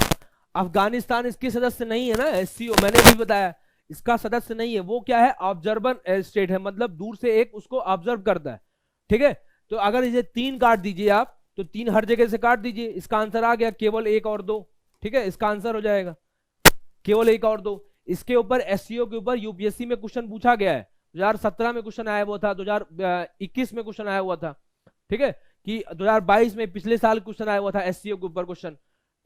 अफगानिस्तान इसके सदस्य नहीं है ना एससीओ, मैंने भी बताया इसका सदस्य नहीं है। वो क्या है? ऑब्जर्वर स्टेट है, मतलब दूर से एक उसको ऑब्जर्व करता है, ठीक है। तो अगर इसे 3 काट दीजिए आप, तो 3 हर जगह से काट दीजिए, इसका आंसर आ गया केवल 1 और 2, ठीक है। इसका आंसर हो जाएगा केवल 1 और 2। इसके ऊपर एससीओ के ऊपर यूपीएससी में क्वेश्चन पूछा गया है, 2017 में क्वेश्चन आया हुआ था, 2021 में क्वेश्चन आया हुआ था, ठीक है, कि 2022 में पिछले साल क्वेश्चन आया हुआ था एससीओ के ऊपर क्वेश्चन,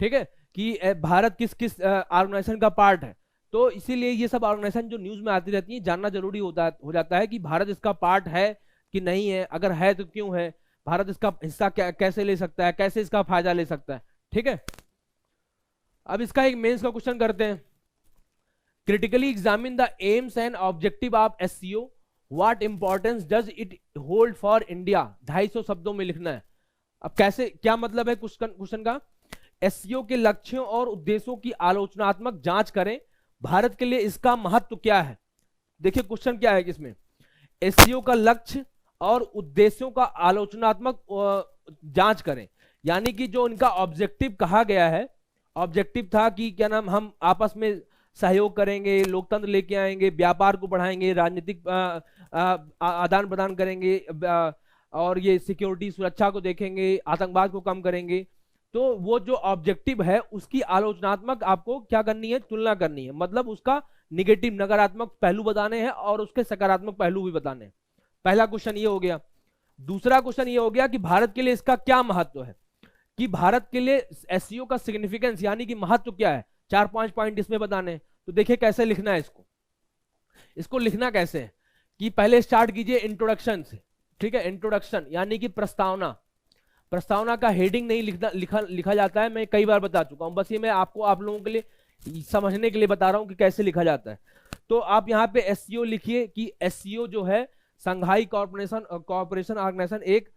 ठीक है, कि भारत किस किस ऑर्गेनाइजेशन का पार्ट है। तो इसीलिए ये सब ऑर्गेनाइजेशन जो न्यूज में आती रहती है, जानना जरूरी हो जाता है कि भारत इसका पार्ट है कि नहीं है, अगर है तो क्यों है, भारत इसका हिस्सा कैसे ले सकता है, कैसे इसका फायदा ले सकता है, ठीक है। अब इसका एक मेंस का क्वेश्चन करते हैं। Critically examine the AIIMS and objective of SCO, what importance does it hold for India. 250 शब्दों में लिखना है। अब कैसे, क्या मतलब है क्वेश्चन का? एससीओ के लक्ष्यों और उद्देश्यों की आलोचनात्मक जांच करें, भारत के लिए इसका महत्व क्या है। देखिए क्वेश्चन क्या है इसमें, एससीओ का लक्ष्य और उद्देश्यों का आलोचनात्मक जांच करें, यानी कि जो इनका ऑब्जेक्टिव कहा गया है, ऑब्जेक्टिव था कि क्या नाम, हम आपस में सहयोग करेंगे, लोकतंत्र लेके आएंगे, व्यापार को बढ़ाएंगे, राजनीतिक आदान प्रदान करेंगे, और ये सिक्योरिटी सुरक्षा को देखेंगे, आतंकवाद को कम करेंगे। तो वो जो ऑब्जेक्टिव है उसकी आलोचनात्मक आपको क्या करनी है, तुलना करनी है, मतलब उसका निगेटिव नकारात्मक पहलू बताने हैं और उसके सकारात्मक पहलू भी बताने हैं। पहला क्वेश्चन ये हो गया। दूसरा क्वेश्चन ये हो गया कि भारत के लिए इसका क्या महत्व है, कि भारत के लिए एससीओ का सिग्निफिकेंस यानी कि महत्व क्या है, 4-5 पॉइंट इसमें बताने हैं। तो देखिए कैसे लिखना है इसको लिखना कैसे है कि पहले स्टार्ट कीजिए इंट्रोडक्शन से, ठीक है। इंट्रोडक्शन यानी कि प्रस्तावना। प्रस्तावना का हेडिंग नहीं लिखा जाता है, मैं कई बार बता चुका हूं, बस ये मैं आपको आप लोगों के लिए समझने के लिए बता रहा हूं कि कैसे लिखा जाता है। तो आप यहाँ पे एससीओ लिखिए कि एससीओ जो है संघाई कॉर्पोरेशन ऑर्गेनाइजेशन एक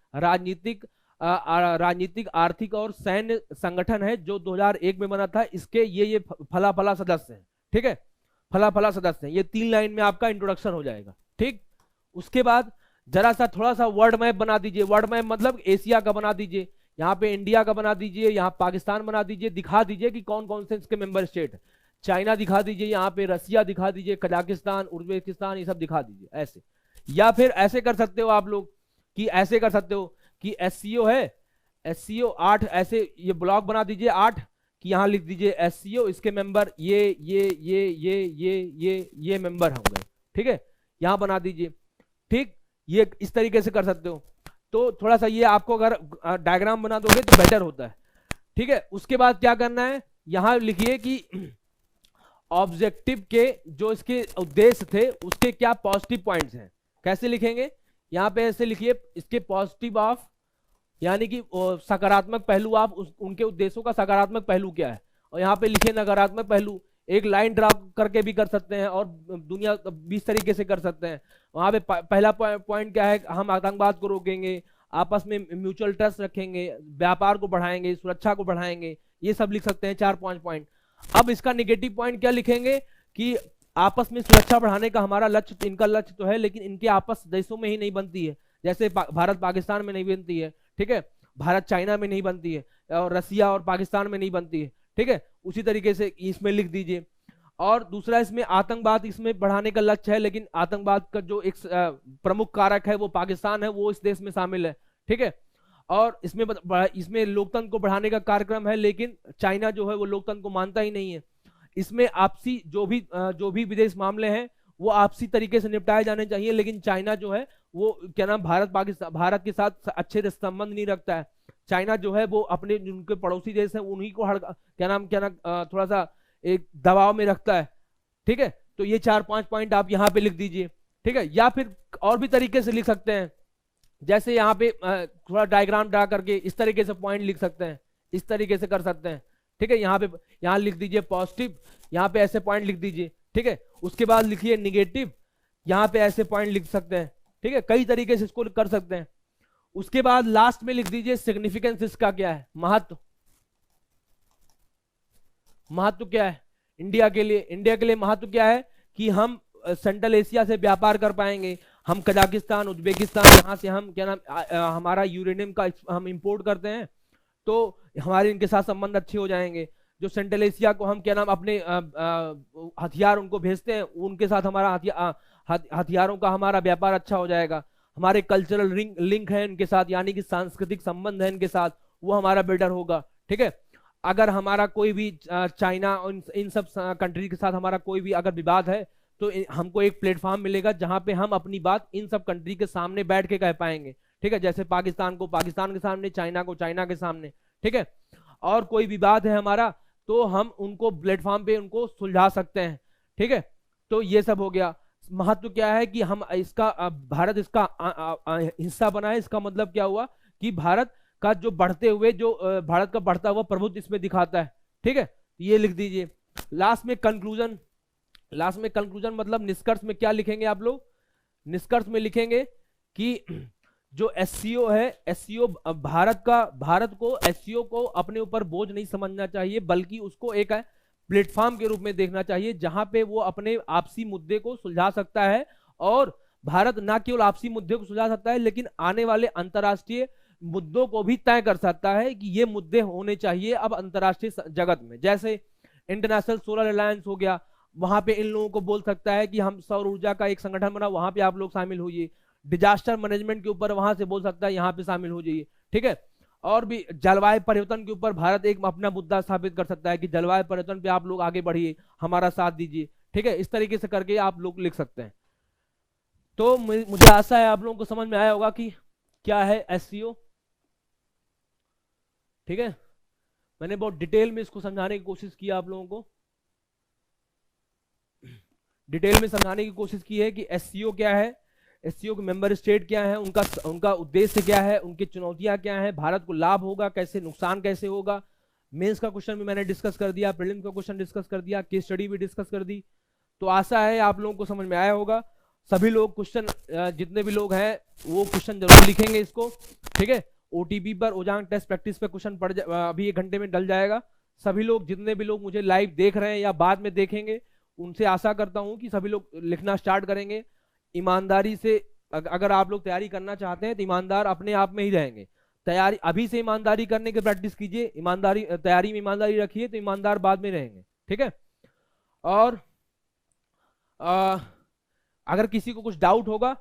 राजनीतिक आर्थिक और सैन्य संगठन है जो 2001 में बना था। इसके ये फला सदस्य हैं, ठीक है, फला फला सदस्य हैं। ये 3 लाइन में आपका इंट्रोडक्शन हो जाएगा। ठीक, उसके बाद जरा सा थोड़ा सा वर्ल्ड मैप बना दीजिए। वर्ल्ड मैप मतलब एशिया का बना दीजिए, यहाँ पे इंडिया का बना दीजिए, यहाँ पाकिस्तान बना दीजिए, दिखा दीजिए कि कौन कौन से इसके मेंबर स्टेट है। चाइना दिखा दीजिए, यहाँ पे रसिया दिखा दीजिए, कजाकिस्तान, उज्बेकिस्तान, ये सब दिखा दीजिए ऐसे। या फिर ऐसे कर सकते हो आप लोग कि ऐसे कर सकते हो कि एससीओ है, एससीओ 8 ऐसे ये ब्लॉक बना दीजिए 8 कि यहाँ लिख दीजिए एससीओ, इसके मेंबर ये मेंबर होंगे। ठीक है, यहाँ बना दीजिए। ठीक, ये इस तरीके से कर सकते हो। तो थोड़ा सा ये आपको अगर डायग्राम बना दोगे तो बेटर होता है। ठीक है, उसके बाद क्या करना है, यहां लिखिए कि ऑब्जेक्टिव के जो इसके उद्देश्य थे उसके क्या पॉजिटिव पॉइंट्स हैं। कैसे लिखेंगे, यहां पे ऐसे लिखिए, इसके पॉजिटिव ऑफ यानी कि सकारात्मक पहलू, आप उनके उद्देश्यों का सकारात्मक पहलू क्या है, और यहाँ पे लिखिए नकारात्मक पहलू। एक लाइन ड्रा करके भी कर सकते हैं और दुनिया 20 तरीके से कर सकते हैं। वहां पे पहला पॉइंट क्या है, हम आतंकवाद को रोकेंगे, आपस में म्यूचुअल ट्रस्ट रखेंगे, व्यापार को बढ़ाएंगे, सुरक्षा को बढ़ाएंगे, ये सब लिख सकते हैं 4-5 पॉइंट। अब इसका निगेटिव पॉइंट क्या लिखेंगे कि आपस में सुरक्षा बढ़ाने का हमारा लक्ष्य, इनका लक्ष्य तो है लेकिन इनके आपस देशों में ही नहीं बनती है। जैसे भारत पाकिस्तान में नहीं बनती है, ठीक है, भारत चाइना में नहीं बनती है, और रसिया और पाकिस्तान में नहीं बनती है। ठीक है, उसी तरीके से इसमें लिख दीजिए। और दूसरा, इसमें आतंकवाद इसमें बढ़ाने का लक्ष्य है, लेकिन आतंकवाद का जो एक प्रमुख कारक है वो पाकिस्तान है, वो इस देश में शामिल है। ठीक है, और इसमें लोकतंत्र को बढ़ाने का कार्यक्रम है, लेकिन चाइना जो है वो लोकतंत्र को मानता ही नहीं है। इसमें आपसी जो भी विदेश मामले हैं वो आपसी तरीके से निपटाए जाने चाहिए, लेकिन चाइना जो है वो क्या नाम भारत के साथ अच्छे संबंध नहीं रखता है। चाइना जो है वो अपने उनके पड़ोसी देश हैं उन्हीं को थोड़ा सा एक दबाव में रखता है। ठीक है, तो ये 4-5 पॉइंट आप यहाँ पे लिख दीजिए। ठीक है, या फिर और भी तरीके से लिख सकते हैं, जैसे यहाँ पे थोड़ा डायग्राम ड्रा करके इस तरीके से पॉइंट लिख सकते हैं, इस तरीके से कर सकते हैं। ठीक है, यहाँ लिख दीजिए पॉजिटिव, यहाँ पे ऐसे पॉइंट लिख दीजिए। ठीक है, उसके बाद लिखिए निगेटिव, यहाँ पे ऐसे पॉइंट लिख सकते हैं। ठीक है, कई तरीके से इसको कर सकते हैं। उसके बाद लास्ट में लिख दीजिए सिग्निफिकेंस, इसका क्या है, महत्व क्या है इंडिया के लिए महत्व क्या है कि हम सेंट्रल एशिया से व्यापार कर पाएंगे, हम कजाकिस्तान, उज्बेकिस्तान, यहाँ से हम हमारा यूरेनियम का हम इंपोर्ट करते हैं, तो हमारे इनके साथ संबंध अच्छे हो जाएंगे। जो सेंट्रल एशिया को हम अपने हथियार उनको भेजते हैं, उनके साथ हमारा हथियारों का हमारा व्यापार अच्छा हो जाएगा। हमारे कल्चरल लिंक है इनके साथ, यानी कि सांस्कृतिक संबंध है इनके साथ, वो हमारा बेटर होगा। ठीक है, अगर हमारा कोई भी चाइना और इन सब कंट्री के साथ हमारा कोई भी अगर विवाद है तो हमको एक प्लेटफॉर्म मिलेगा जहां पे हम अपनी बात इन सब कंट्री के सामने बैठ के कह पाएंगे। ठीक है, जैसे पाकिस्तान को पाकिस्तान के सामने, चाइना को चाइना के सामने। ठीक है, और कोई विवाद है हमारा तो हम उनको प्लेटफॉर्म पे उनको सुलझा सकते हैं। ठीक है, तो ये सब हो गया। महत्व क्या है कि हम भारत इसका हिस्सा बना है। इसका मतलब क्या हुआ कि भारत का जो भारत का बढ़ता हुआ प्रभुत्व इसमें दिखाता है। ठीक है, ये लिख दीजिए। लास्ट में कंक्लूजन मतलब निष्कर्ष में क्या लिखेंगे आप लोग, निष्कर्ष में लिखेंगे कि जो एससीओ है, एससीओ भारत को एससीओ को अपने ऊपर बोझ नहीं समझना चाहिए, बल्कि उसको एक प्लेटफॉर्म के रूप में देखना चाहिए जहां पे वो अपने आपसी मुद्दे को सुलझा सकता है। और भारत ना केवल आपसी मुद्दे को सुलझा सकता है, लेकिन आने वाले अंतर्राष्ट्रीय मुद्दों को भी तय कर सकता है कि ये मुद्दे होने चाहिए अब अंतर्राष्ट्रीय जगत में। जैसे इंटरनेशनल सोलर अलायंस हो गया, वहां पे इन लोगों को बोल सकता है कि हम सौर ऊर्जा का एक संगठन बना, वहां पे आप लोग शामिल होइए। डिजास्टर मैनेजमेंट के ऊपर वहां से बोल सकता है यहाँ पे शामिल हो जाइए। ठीक है, और भी जलवायु परिवर्तन के ऊपर भारत एक अपना मुद्दा स्थापित कर सकता है कि जलवायु परिवर्तन पे आप लोग आगे बढ़िए, हमारा साथ दीजिए। ठीक है, इस तरीके से करके आप लोग लिख सकते हैं। तो मुझे आशा है आप लोगों को समझ में आया होगा कि क्या है एससीओ। ठीक है, मैंने बहुत डिटेल में इसको समझाने की कोशिश की, आप लोगों को डिटेल में समझाने की कोशिश की है कि एससीओ क्या है, एससीओ के मेंबर स्टेट क्या है, उनका उद्देश्य क्या है, उनकी चुनौतियां क्या है, भारत को लाभ होगा कैसे, नुकसान कैसे होगा। मेंस का क्वेश्चन भी मैंने डिस्कस कर दिया, प्रीलिम्स का क्वेश्चन डिस्कस कर दिया, केस स्टडी भी डिस्कस कर दी। तो आशा है आप लोगों को समझ में आया होगा। सभी लोग क्वेश्चन, जितने भी लोग हैं वो क्वेश्चन जरूर लिखेंगे इसको। ठीक है, ओटीपी पर, ओजांग टेस्ट प्रैक्टिस पे क्वेश्चन अभी 1 घंटे में डल जाएगा। सभी लोग, जितने भी लोग मुझे लाइव देख रहे हैं या बाद में देखेंगे, उनसे आशा करता हूं कि सभी लोग लिखना स्टार्ट करेंगे ईमानदारी से। अगर आप लोग तैयारी करना चाहते हैं तो ईमानदार अपने आप में ही रहेंगे। तैयारी अभी से ईमानदारी करने की प्रैक्टिस कीजिए, ईमानदारी तैयारी में ईमानदारी रखिए तो ईमानदार बाद में रहेंगे, ठीक है। और अगर किसी को कुछ डाउट होगा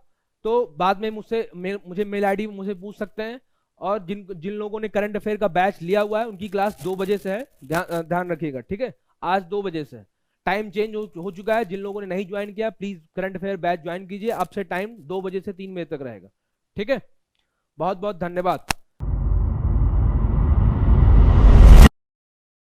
तो बाद में मुझे मेल आईडी मुझे पूछ सकते हैं। और जिन जिन लोगों ने करंट अफेयर का बैच लिया हुआ है उनकी क्लास 2 बजे से है, ध्यान रखिएगा, ठीक है। आज 2 बजे से टाइम चेंज हो चुका है। जिन लोगों ने नहीं ज्वाइन किया please current affair batch join कीजिए। अब से टाइम 2 बजे से 3 बजे तक रहेगा, ठीक है। बहुत बहुत धन्यवाद।